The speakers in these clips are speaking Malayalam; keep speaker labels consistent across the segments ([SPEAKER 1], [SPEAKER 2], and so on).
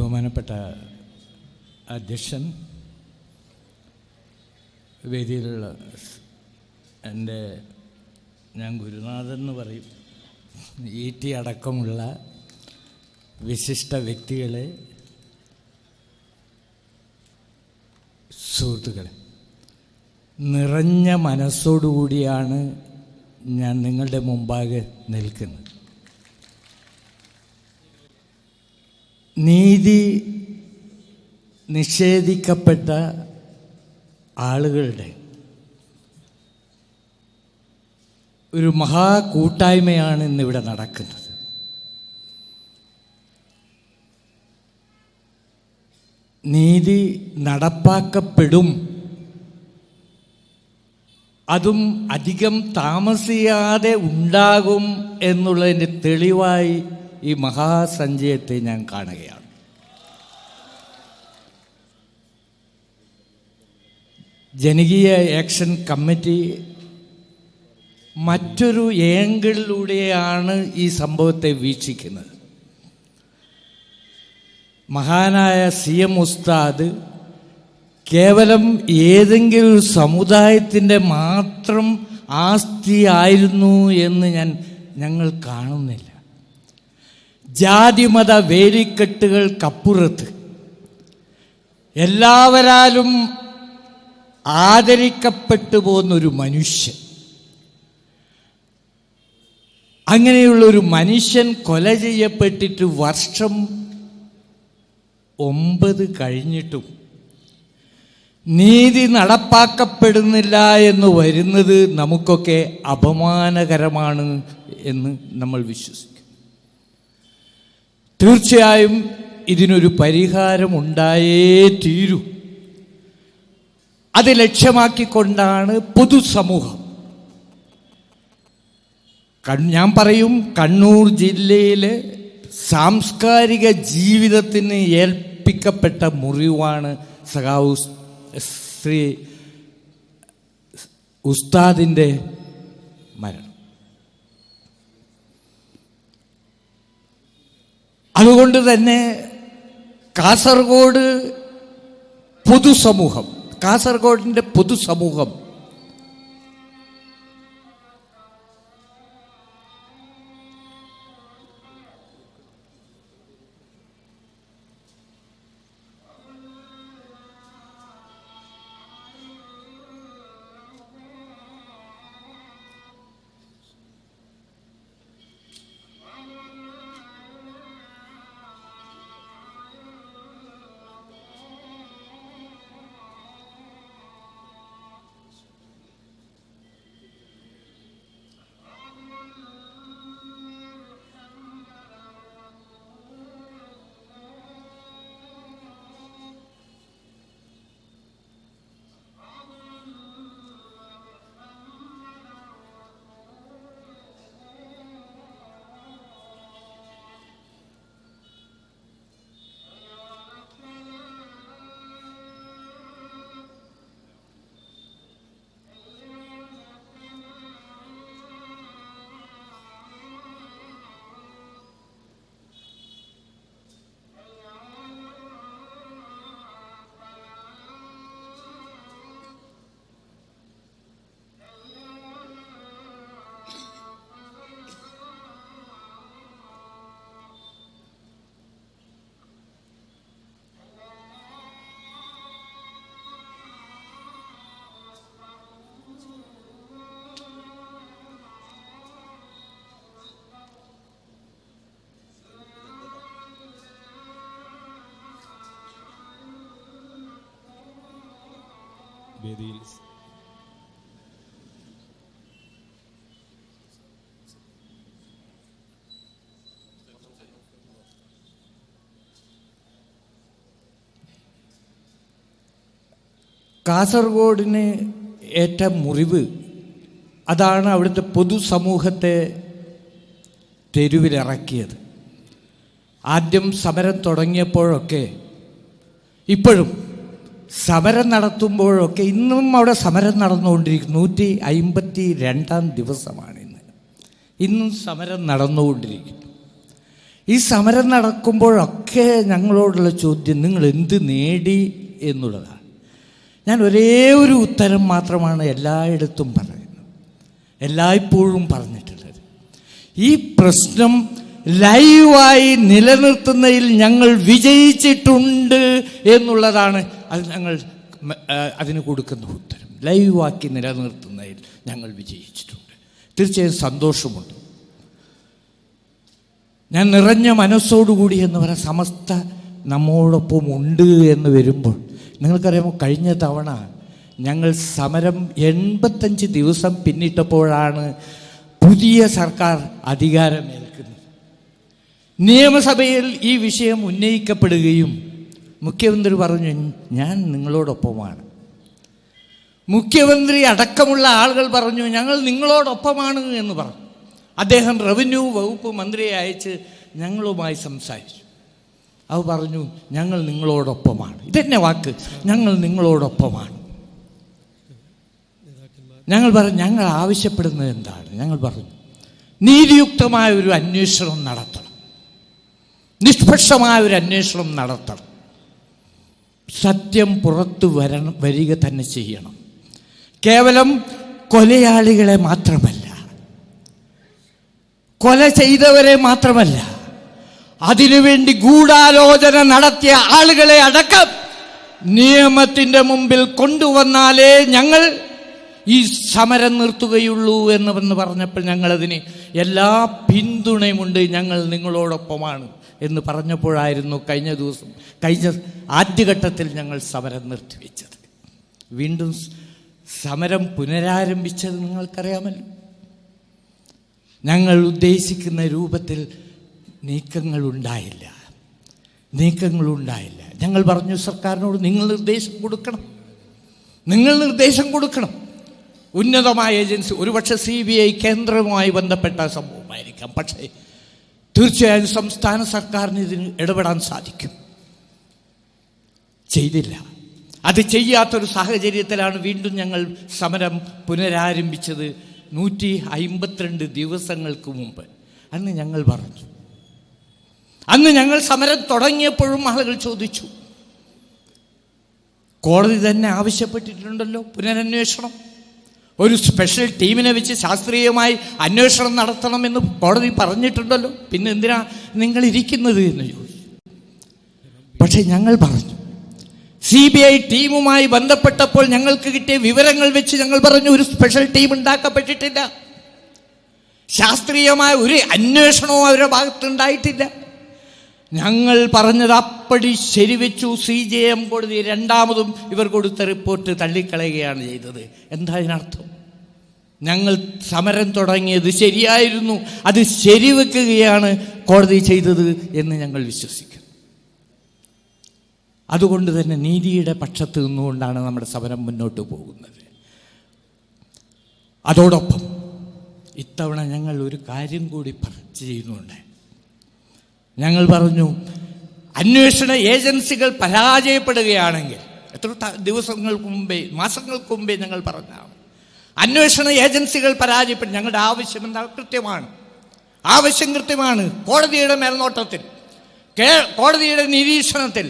[SPEAKER 1] ബഹുമാനപ്പെട്ട അധ്യക്ഷൻ, വേദിയിലുള്ള ഞാൻ ഗുരുനാഥൻ എന്ന് പറയും, ET അടക്കമുള്ള വിശിഷ്ട വ്യക്തികളെ, സുഹൃത്തുക്കളെ, നിറഞ്ഞ മനസ്സോടുകൂടിയാണ് ഞാൻ നിങ്ങളുടെ മുമ്പാകെ നിൽക്കുന്നത്. നീതി നിഷേധിക്കപ്പെട്ട ആളുകളുടെ ഒരു മഹാകൂട്ടായ്മയാണ് ഇന്നിവിടെ നടക്കുന്നത്. നീതി നടപ്പാക്കപ്പെടും, അതും അധികം താമസിയാതെ ഉണ്ടാകും എന്നുള്ളതിൻ്റെ തെളിവായി ഈ മഹാസഞ്ചയത്തെ ഞാൻ കാണുകയാണ്. ജനകീയ ആക്ഷൻ കമ്മിറ്റി മറ്റൊരു ഏങ്കിളിലൂടെയാണ് ഈ സംഭവത്തെ വീക്ഷിക്കുന്നത്. മഹാനായ CM ഉസ്താദ് കേവലം ഏതെങ്കിലും ഒരു സമുദായത്തിൻ്റെ മാത്രം ആസ്തിയായിരുന്നു എന്ന് ഞങ്ങൾ കാണുന്നില്ല. ജാതിമത വേലിക്കെട്ടുകൾക്കപ്പുറത്ത് എല്ലാവരാലും ആദരിക്കപ്പെട്ടു പോകുന്നൊരു മനുഷ്യൻ, അങ്ങനെയുള്ളൊരു മനുഷ്യൻ കൊല ചെയ്യപ്പെട്ടിട്ട് വർഷം 9 കഴിഞ്ഞിട്ടും നീതി നടപ്പാക്കപ്പെടുന്നില്ല എന്ന് വരുന്നത് നമുക്കൊക്കെ അപമാനകരമാണ് എന്ന് നമ്മൾ വിശ്വസിക്കും. തീർച്ചയായും ഇതിനൊരു പരിഹാരം ഉണ്ടായേ തീരൂ. അത് ലക്ഷ്യമാക്കിക്കൊണ്ടാണ് പൊതുസമൂഹം, ഞാൻ പറയും, കണ്ണൂർ ജില്ലയിലെ സാംസ്കാരിക ജീവിതത്തിന് ഏൽപ്പിക്കപ്പെട്ട മുറിവാണ് സഖാവ് ശ്രീ ഉസ്താദിൻ്റെ മരണം. അതുകൊണ്ട് തന്നെ കാസർഗോഡിൻ്റെ പൊതുസമൂഹം വേദിയിൽ കാസർഗോഡിന് ഏറ്റ മുറിവ് അതാണ് അവിടുത്തെ പൊതുസമൂഹത്തെ തെരുവിലിറക്കിയത്. ആദ്യം സമരം തുടങ്ങിയപ്പോഴൊക്കെ, ഇപ്പോഴും സമരം നടത്തുമ്പോഴൊക്കെ, ഇന്നും അവിടെ സമരം നടന്നുകൊണ്ടിരിക്കുന്നു. 152-ാം ദിവസമാണ് ഇന്നും സമരം നടന്നുകൊണ്ടിരിക്കുന്നു. ഈ സമരം നടക്കുമ്പോഴൊക്കെ ഞങ്ങളോടുള്ള ചോദ്യം നിങ്ങൾ എന്ത് നേടി എന്നുള്ളതാണ്. ഞാൻ ഒരേ ഒരു ഉത്തരം മാത്രമാണ് എല്ലായിടത്തും പറയുന്നത്, എല്ലായ്പ്പോഴും പറഞ്ഞിട്ടുള്ളത്. ഈ പ്രശ്നം ലൈവായി നിലനിർത്തുന്നതിൽ ഞങ്ങൾ വിജയിച്ചിട്ടുണ്ട് എന്നുള്ളതാണ് അതിന് കൊടുക്കുന്ന ഉത്തരം. ലൈവാക്കി നിലനിർത്തുന്നതിൽ ഞങ്ങൾ വിജയിച്ചിട്ടുണ്ട്. തീർച്ചയായും സന്തോഷമുണ്ട്. ഞാൻ നിറഞ്ഞ മനസ്സോടുകൂടി എന്ന് പറയാൻ സമസ്ത നമ്മോടൊപ്പം ഉണ്ട് എന്ന് വരുമ്പോൾ, നിങ്ങൾക്കറിയാമോ, കഴിഞ്ഞ തവണ ഞങ്ങൾ സമരം 85 ദിവസം പിന്നിട്ടപ്പോഴാണ് പുതിയ സർക്കാർ അധികാരമേൽക്കുന്നത്. നിയമസഭയിൽ ഈ വിഷയം ഉന്നയിക്കപ്പെടുകയും മുഖ്യമന്ത്രി പറഞ്ഞു, ഞാൻ നിങ്ങളോടൊപ്പമാണ്. മുഖ്യമന്ത്രി അടക്കമുള്ള ആളുകൾ പറഞ്ഞു, ഞങ്ങൾ നിങ്ങളോടൊപ്പമാണ് എന്ന് പറഞ്ഞു. അദ്ദേഹം റവന്യൂ വകുപ്പ് മന്ത്രിയെ അയച്ച് ഞങ്ങളുമായി സംസാരിച്ചു. അത് പറഞ്ഞു, ഞങ്ങൾ നിങ്ങളോടൊപ്പമാണ്. ഇതെന്നെ വാക്ക്, ഞങ്ങൾ നിങ്ങളോടൊപ്പമാണ്. ഞങ്ങൾ പറഞ്ഞു, ഞങ്ങൾ ആവശ്യപ്പെടുന്നത് എന്താണ്? ഞങ്ങൾ പറഞ്ഞു, നീതിയുക്തമായ ഒരു അന്വേഷണം നടത്തണം, നിഷ്പക്ഷമായ ഒരു അന്വേഷണം നടത്തണം, സത്യം പുറത്തു വരിക തന്നെ ചെയ്യണം. കേവലം കൊലയാളികളെ മാത്രമല്ല, കൊല ചെയ്തവരെ മാത്രമല്ല, അതിനുവേണ്ടി ഗൂഢാലോചന നടത്തിയ ആളുകളെ അടക്കം നിയമത്തിൻ്റെ മുമ്പിൽ കൊണ്ടുവന്നാലേ ഞങ്ങൾ ഈ സമരം നിർത്തുകയുള്ളൂ എന്ന് പറഞ്ഞപ്പോൾ ഞങ്ങളതിന് എല്ലാ പിന്തുണയുമുണ്ട്, ഞങ്ങൾ നിങ്ങളോടൊപ്പമാണ് എന്ന് പറഞ്ഞപ്പോഴായിരുന്നു കഴിഞ്ഞ ആദ്യഘട്ടത്തിൽ ഞങ്ങൾ സമരം നിർത്തിവെച്ചത്. വീണ്ടും സമരം പുനരാരംഭിച്ചത് നിങ്ങൾക്കറിയാമല്ലോ. ഞങ്ങൾ ഉദ്ദേശിക്കുന്ന രൂപത്തിൽ നീക്കങ്ങളുണ്ടായില്ല. ഞങ്ങൾ പറഞ്ഞു സർക്കാരിനോട്, നിങ്ങൾ നിർദ്ദേശം കൊടുക്കണം. ഉന്നതമായ ഏജൻസി, ഒരുപക്ഷെ CBI കേന്ദ്രവുമായി ബന്ധപ്പെട്ട സംഭവമായിരിക്കാം, പക്ഷേ തീർച്ചയായും സംസ്ഥാന സർക്കാരിന് ഇതിന് ഇടപെടാൻ സാധിക്കും. ചെയ്തില്ല. അത് ചെയ്യാത്തൊരു സാഹചര്യത്തിലാണ് വീണ്ടും ഞങ്ങൾ സമരം പുനരാരംഭിച്ചത് 152 ദിവസങ്ങൾക്ക് മുമ്പ്. അന്ന് ഞങ്ങൾ പറഞ്ഞു, അന്ന് ഞങ്ങൾ സമരം തുടങ്ങിയപ്പോഴും ആളുകൾ ചോദിച്ചു, കോടതി തന്നെ ആവശ്യപ്പെട്ടിട്ടുണ്ടല്ലോ പുനരന്വേഷണം, ഒരു സ്പെഷ്യൽ ടീമിനെ വെച്ച് ശാസ്ത്രീയമായി അന്വേഷണം നടത്തണമെന്ന് കോടതി പറഞ്ഞിട്ടുണ്ടല്ലോ, പിന്നെ എന്തിനാ നിങ്ങൾ ഇരിക്കുന്നത് എന്ന് ചോദിച്ചു. പക്ഷേ ഞങ്ങൾ പറഞ്ഞു, CBI ടീമുമായി ബന്ധപ്പെട്ടപ്പോൾ ഞങ്ങൾക്ക് കിട്ടിയ വിവരങ്ങൾ വെച്ച് ഞങ്ങൾ പറഞ്ഞു, ഒരു സ്പെഷ്യൽ ടീം ഉണ്ടാക്കപ്പെട്ടിട്ടില്ല, ശാസ്ത്രീയമായ ഒരു അന്വേഷണവും അവരുടെ ഭാഗത്തുണ്ടായിട്ടില്ല. ഞങ്ങൾ പറഞ്ഞത് അപ്പടി ശരിവെച്ചു. CJM കോടതി രണ്ടാമതും ഇവർ കൊടുത്ത റിപ്പോർട്ട് തള്ളിക്കളയുകയാണ് ചെയ്തത്. എന്താ ഇതിനർത്ഥം? ഞങ്ങൾ സമരം തുടങ്ങിയത് ശരിയായിരുന്നു, അത് ശരിവെക്കുകയാണ് കോടതി ചെയ്തത് എന്ന് ഞങ്ങൾ വിശ്വസിക്കുന്നു. അതുകൊണ്ട് തന്നെ നീതിയുടെ പക്ഷത്ത് നിന്നുകൊണ്ടാണ് നമ്മുടെ സമരം മുന്നോട്ട് പോകുന്നത്. അതോടൊപ്പം ഇത്തവണ ഞങ്ങൾ ഒരു കാര്യം കൂടി ചെയ്യുന്നുണ്ട്. ഞങ്ങൾ പറഞ്ഞു, അന്വേഷണ ഏജൻസികൾ പരാജയപ്പെടുകയാണെങ്കിൽ, എത്ര ദിവസങ്ങൾക്ക് മുമ്പേ, മാസങ്ങൾക്ക് മുമ്പേ ഞങ്ങൾ പറഞ്ഞാണ്, അന്വേഷണ ഏജൻസികൾ പരാജയപ്പെടും. ഞങ്ങളുടെ ആവശ്യം എന്താ? ആവശ്യം കൃത്യമാണ്. കോടതിയുടെ മേൽനോട്ടത്തിൽ, കോടതിയുടെ നിരീക്ഷണത്തിൽ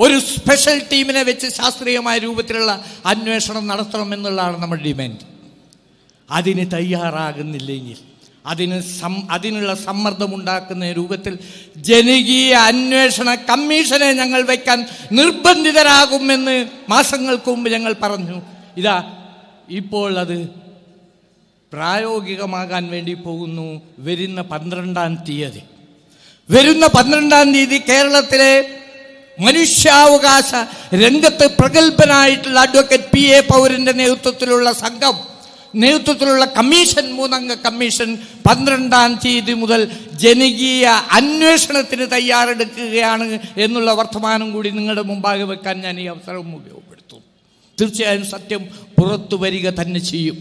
[SPEAKER 1] ഒരു സ്പെഷ്യൽ ടീമിനെ വെച്ച് ശാസ്ത്രീയമായ രൂപത്തിലുള്ള അന്വേഷണം നടത്തണമെന്നുള്ളതാണ് നമ്മുടെ ഡിമാൻഡ്. അതിന് തയ്യാറാകുന്നില്ലെങ്കിൽ അതിനുള്ള സമ്മർദ്ദമുണ്ടാക്കുന്ന രൂപത്തിൽ ജനകീയ അന്വേഷണ കമ്മീഷനെ ഞങ്ങൾ വയ്ക്കാൻ നിർബന്ധിതരാകുമെന്ന് മാസങ്ങൾക്ക് മുമ്പ് ഞങ്ങൾ പറഞ്ഞു. ഇപ്പോൾ അത് പ്രായോഗികമാകാൻ വേണ്ടി പോകുന്നു. വരുന്ന 12-ാം തീയതി കേരളത്തിലെ മനുഷ്യാവകാശ രംഗത്ത് പ്രഗത്ഭനായിട്ടുള്ള അഡ്വക്കേറ്റ് PA പൗരൻ്റെ നേതൃത്വത്തിലുള്ള കമ്മീഷൻ, 3-അംഗ കമ്മീഷൻ 12-ാം തീയതി മുതൽ ജനകീയ അന്വേഷണത്തിന് തയ്യാറെടുക്കുകയാണ് എന്നുള്ള വർത്തമാനം കൂടി നിങ്ങളുടെ മുമ്പാകെ വെക്കാൻ ഞാൻ ഈ അവസരം ഉപയോഗപ്പെടുത്തും. തീർച്ചയായും സത്യം പുറത്തു വരിക തന്നെ ചെയ്യും.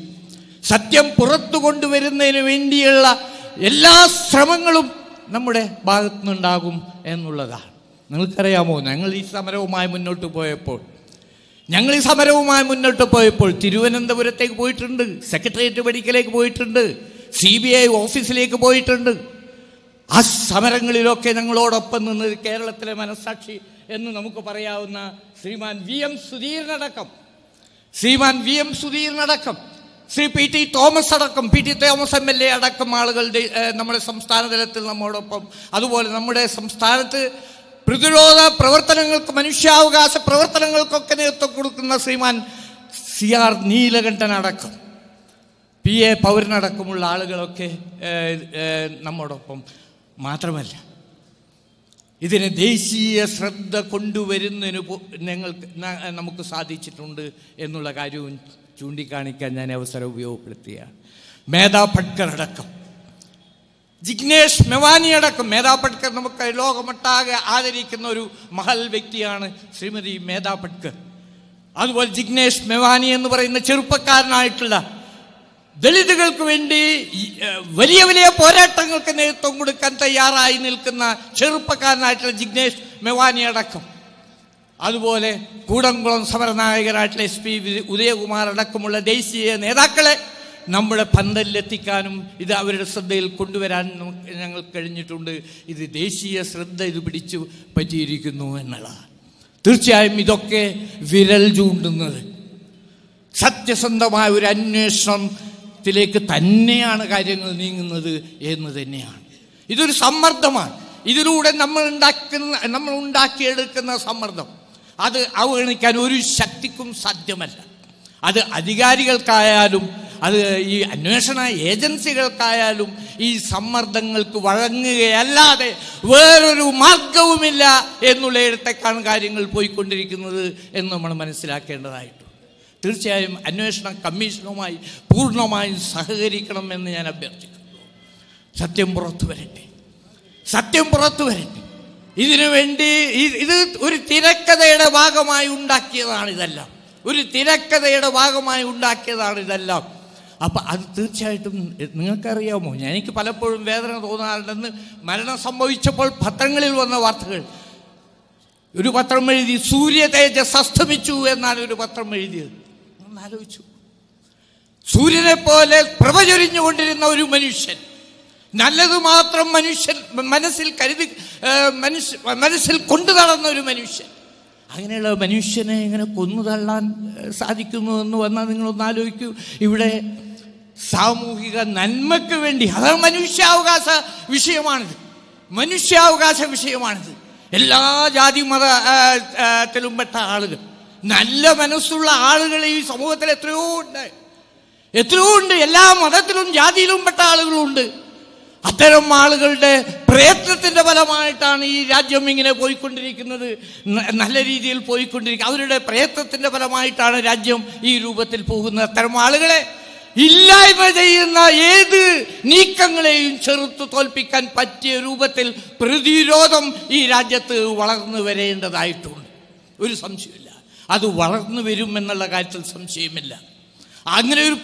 [SPEAKER 1] സത്യം പുറത്തു കൊണ്ടുവരുന്നതിന് വേണ്ടിയുള്ള എല്ലാ ശ്രമങ്ങളും നമ്മുടെ ഭാഗത്തുനിന്നുണ്ടാകും എന്നുള്ളതാണ്. നിങ്ങൾക്കറിയാമോ, ഞങ്ങൾ ഈ സമരവുമായി മുന്നോട്ട് പോയപ്പോൾ തിരുവനന്തപുരത്തേക്ക് പോയിട്ടുണ്ട്, സെക്രട്ടേറിയറ്റ് പടിക്കലേക്ക് പോയിട്ടുണ്ട്, CBI ഓഫീസിലേക്ക് പോയിട്ടുണ്ട്. ആ സമരങ്ങളിലൊക്കെ ഞങ്ങളോടൊപ്പം നിന്നത് കേരളത്തിലെ മനസ്സാക്ഷി എന്ന് നമുക്ക് പറയാവുന്ന ശ്രീമാൻ വി എം സുധീരനടക്കം ശ്രീ പി ടി തോമസ് അടക്കം MLA അടക്കം ആളുകളുടെ നമ്മുടെ സംസ്ഥാന തലത്തിൽ നമ്മോടൊപ്പം, അതുപോലെ നമ്മുടെ സംസ്ഥാനത്ത് പ്രതിരോധ പ്രവർത്തനങ്ങൾക്ക്, മനുഷ്യാവകാശ പ്രവർത്തനങ്ങൾക്കൊക്കെ നേതൃത്വം കൊടുക്കുന്ന ശ്രീമാൻ CR നീലകണ്ഠൻ അടക്കം, PA പൗരനടക്കമുള്ള ആളുകളൊക്കെ നമ്മോടൊപ്പം. മാത്രമല്ല, ഇതിന് ദേശീയ ശ്രദ്ധ കൊണ്ടുവരുന്നതിന് നമുക്ക് സാധിച്ചിട്ടുണ്ട് എന്നുള്ള കാര്യവും ചൂണ്ടിക്കാണിക്കാൻ ഞാൻ അവസരം ഉപയോഗപ്പെടുത്തുകയാണ്. മേധാ പട്കർ അടക്കം, ജിഗ്നേഷ് മെവാനി അടക്കം. മേധാ പട്കർ നമുക്ക് ലോകമൊട്ടാകെ ആദരിക്കുന്ന ഒരു മഹൽ വ്യക്തിയാണ് ശ്രീമതി മേധാ പട്കർ. അതുപോലെ ജിഗ്നേഷ് മെവാനി എന്ന് പറയുന്ന ചെറുപ്പക്കാരനായിട്ടുള്ള, ദളിതുകൾക്ക് വേണ്ടി വലിയ വലിയ പോരാട്ടങ്ങൾക്ക് നേതൃത്വം കൊടുക്കാൻ തയ്യാറായി നിൽക്കുന്ന ചെറുപ്പക്കാരനായിട്ടുള്ള ജിഗ്നേഷ് മെവാനി അടക്കം, അതുപോലെ കൂടംകുളം സമരനായകരായിട്ടുള്ള SP ഉദയകുമാർ അടക്കമുള്ള ദേശീയ നേതാക്കളെ നമ്മുടെ പന്തലിലെത്തിക്കാനും ഇത് അവരുടെ ശ്രദ്ധയിൽ കൊണ്ടുവരാൻ ഞങ്ങൾക്ക് കഴിഞ്ഞിട്ടുണ്ട്. ഇത് ദേശീയ ശ്രദ്ധ ഇത് പിടിച്ചു പറ്റിയിരിക്കുന്നു എന്നുള്ളതാണ്. തീർച്ചയായും ഇതൊക്കെ വിരൽ ചൂണ്ടുന്നത് സത്യസന്ധമായ ഒരു അന്വേഷണത്തിലേക്ക് തന്നെയാണ് കാര്യങ്ങൾ നീങ്ങുന്നത് എന്ന് തന്നെയാണ്. ഇതൊരു സമ്മർദ്ദമാണ്. ഇതിലൂടെ നമ്മൾ ഉണ്ടാക്കിയെടുക്കുന്ന സമ്മർദ്ദം അത് അവഗണിക്കാൻ ഒരു ശക്തിക്കും സാധ്യമല്ല. അത് അധികാരികൾക്കായാലും അത് ഈ അന്വേഷണ ഏജൻസികൾക്കായാലും ഈ സമ്മർദ്ദങ്ങൾക്ക് വഴങ്ങുകയല്ലാതെ വേറൊരു മാർഗവുമില്ല എന്നുള്ളിടത്തേക്കാണ് കാര്യങ്ങൾ പോയിക്കൊണ്ടിരിക്കുന്നത് എന്ന് നമ്മൾ മനസ്സിലാക്കേണ്ടതായിട്ടുണ്ട്. തീർച്ചയായും അന്വേഷണ കമ്മീഷനുമായി പൂർണ്ണമായും സഹകരിക്കണമെന്ന് ഞാൻ അഭ്യർത്ഥിക്കുന്നു. സത്യം പുറത്തു വരട്ടെ. ഇതിനുവേണ്ടി ഇത് ഒരു തിരക്കഥയുടെ ഭാഗമായി ഉണ്ടാക്കിയതാണിതെല്ലാം. അപ്പം അത് തീർച്ചയായിട്ടും നിങ്ങൾക്കറിയാമോ, എനിക്ക് പലപ്പോഴും വേദന തോന്നാറുണ്ടെന്ന്. മരണം സംഭവിച്ചപ്പോൾ പത്രങ്ങളിൽ വന്ന വാർത്തകൾ, ഒരു പത്രം എഴുതി സൂര്യ തേജസ് അസ്തമിച്ചു എന്നാണ് ഒരു പത്രം എഴുതിയത്. ഒന്നാലോചിച്ചു, സൂര്യനെ പോലെ പ്രഭചൊരിഞ്ഞുകൊണ്ടിരുന്ന ഒരു മനുഷ്യൻ, നല്ലത് മാത്രം മനസ്സിൽ കൊണ്ടു നടന്ന ഒരു മനുഷ്യൻ, അങ്ങനെയുള്ള മനുഷ്യനെ ഇങ്ങനെ കൊന്നു തള്ളാൻ സാധിക്കുന്നു എന്ന് വന്നാൽ നിങ്ങളൊന്ന് ആലോചിക്കൂ. ഇവിടെ സാമൂഹിക നന്മയ്ക്ക് വേണ്ടി, അത് മനുഷ്യാവകാശ വിഷയമാണിത്. എല്ലാ ജാതി മതത്തിലും പെട്ട ആളുകൾ, നല്ല മനസ്സുള്ള ആളുകൾ ഈ സമൂഹത്തിൽ എത്രയോ ഉണ്ട്. എല്ലാ മതത്തിലും ജാതിയിലും പെട്ട ആളുകളുണ്ട്. അത്തരം ആളുകളുടെ പ്രയത്നത്തിൻ്റെ ഫലമായിട്ടാണ് ഈ രാജ്യം ഇങ്ങനെ പോയിക്കൊണ്ടിരിക്കുന്നത്, നല്ല രീതിയിൽ പോയിക്കൊണ്ടിരിക്കുന്നത്. അവരുടെ പ്രയത്നത്തിൻ്റെ ഫലമായിട്ടാണ് രാജ്യം ഈ രൂപത്തിൽ പോകുന്നത്. അത്തരം ആളുകളെ ഇല്ലായ്മ ചെയ്യുന്ന ഏത് നീക്കങ്ങളെയും ചെറുത്തു തോൽപ്പിക്കാൻ പറ്റിയ രൂപത്തിൽ പ്രതിരോധം ഈ രാജ്യത്ത് വളർന്നു വരേണ്ടതായിട്ടുണ്ട്. ഒരു സംശയമില്ല, അത് വളർന്നു വരുമെന്നുള്ള കാര്യത്തിൽ സംശയമില്ല. അങ്ങനെ ഒരു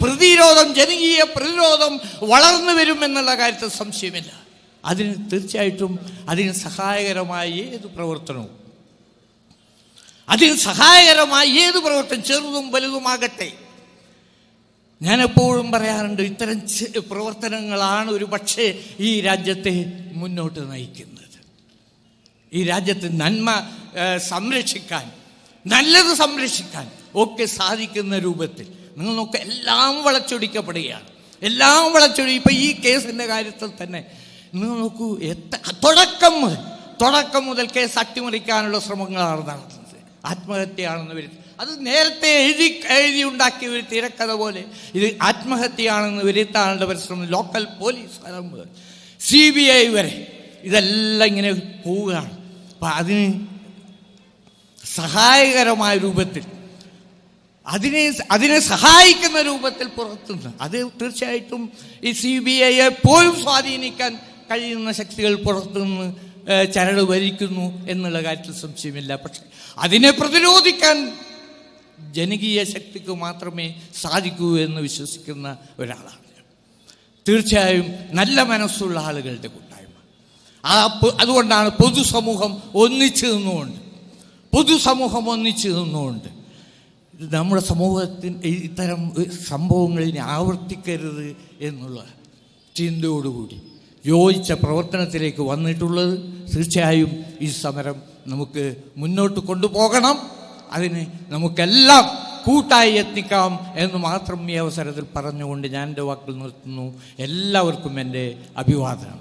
[SPEAKER 1] ജനകീയ പ്രതിരോധം വളർന്നു വരുമെന്നുള്ള കാര്യത്തിൽ സംശയമില്ല. തീർച്ചയായിട്ടും അതിന് സഹായകരമായ ഏത് പ്രവർത്തനവും ചെറുതും വലുതുമാകട്ടെ, ഞാൻ എപ്പോഴും പറയാറുണ്ട്, ഇത്തരം പ്രവർത്തനങ്ങളാണ് ഒരു പക്ഷേ ഈ രാജ്യത്തെ മുന്നോട്ട് നയിക്കുന്നത്. ഈ രാജ്യത്ത് നന്മ സംരക്ഷിക്കാൻ, നല്ലത് സംരക്ഷിക്കാൻ ഒക്കെ സാധിക്കുന്ന രൂപത്തിൽ നിങ്ങൾ നോക്കുക, എല്ലാം വളച്ചൊടിക്കപ്പെടുകയാണ്. ഇപ്പം ഈ കേസിൻ്റെ കാര്യത്തിൽ തന്നെ നിങ്ങൾ നോക്കൂ, തുടക്കം മുതൽ കേസ് അട്ടിമറിക്കാനുള്ള ശ്രമങ്ങളാണ് നടത്തുന്നത്. ആത്മഹത്യയാണെന്ന് വരുത്തി, അത് നേരത്തെ എഴുതി ഉണ്ടാക്കിയ ഒരു തിരക്കഥ പോലെ ഇത് ആത്മഹത്യയാണെന്ന് വരുത്താനുള്ള പരിശ്രമം ലോക്കൽ പോലീസ് മുതൽ CBI വരെ ഇതെല്ലാം ഇങ്ങനെ പോവുകയാണ്. അപ്പം സഹായകരമായ രൂപത്തിൽ, അതിനെ സഹായിക്കുന്ന രൂപത്തിൽ പുറത്തുനിന്ന്, അത് തീർച്ചയായിട്ടും ഈ CBIയെ പോലും സ്വാധീനിക്കാൻ കഴിയുന്ന ശക്തികൾ പുറത്തുനിന്ന് ചരട് ഭരിക്കുന്നു എന്നുള്ള കാര്യത്തിൽ സംശയമില്ല. പക്ഷെ അതിനെ പ്രതിരോധിക്കാൻ ജനകീയ ശക്തിക്ക് മാത്രമേ സാധിക്കൂ എന്ന് വിശ്വസിക്കുന്ന ഒരാളാണ്. തീർച്ചയായും നല്ല മനസ്സുള്ള ആളുകളുടെ കൂട്ടായ്മ, അതുകൊണ്ടാണ് പൊതുസമൂഹം ഒന്നിച്ചു നിന്നുകൊണ്ട് നമ്മുടെ സമൂഹത്തിന് ഇത്തരം സംഭവങ്ങളിനെ ആവർത്തിക്കരുത് എന്നുള്ള ചിന്തയോടുകൂടി യോജിച്ച പ്രവർത്തനത്തിലേക്ക് വന്നിട്ടുള്ളത്. തീർച്ചയായും ഈ സമരം നമുക്ക് മുന്നോട്ട് കൊണ്ടുപോകണം. അതിന് നമുക്കെല്ലാം കൂട്ടായി യത്നിക്കാം എന്ന് മാത്രം ഈ അവസരത്തിൽ പറഞ്ഞുകൊണ്ട് ഞാൻ എൻ്റെ വാക്കുകൾ നിർത്തുന്നു. എല്ലാവർക്കും എൻ്റെ അഭിവാദനം.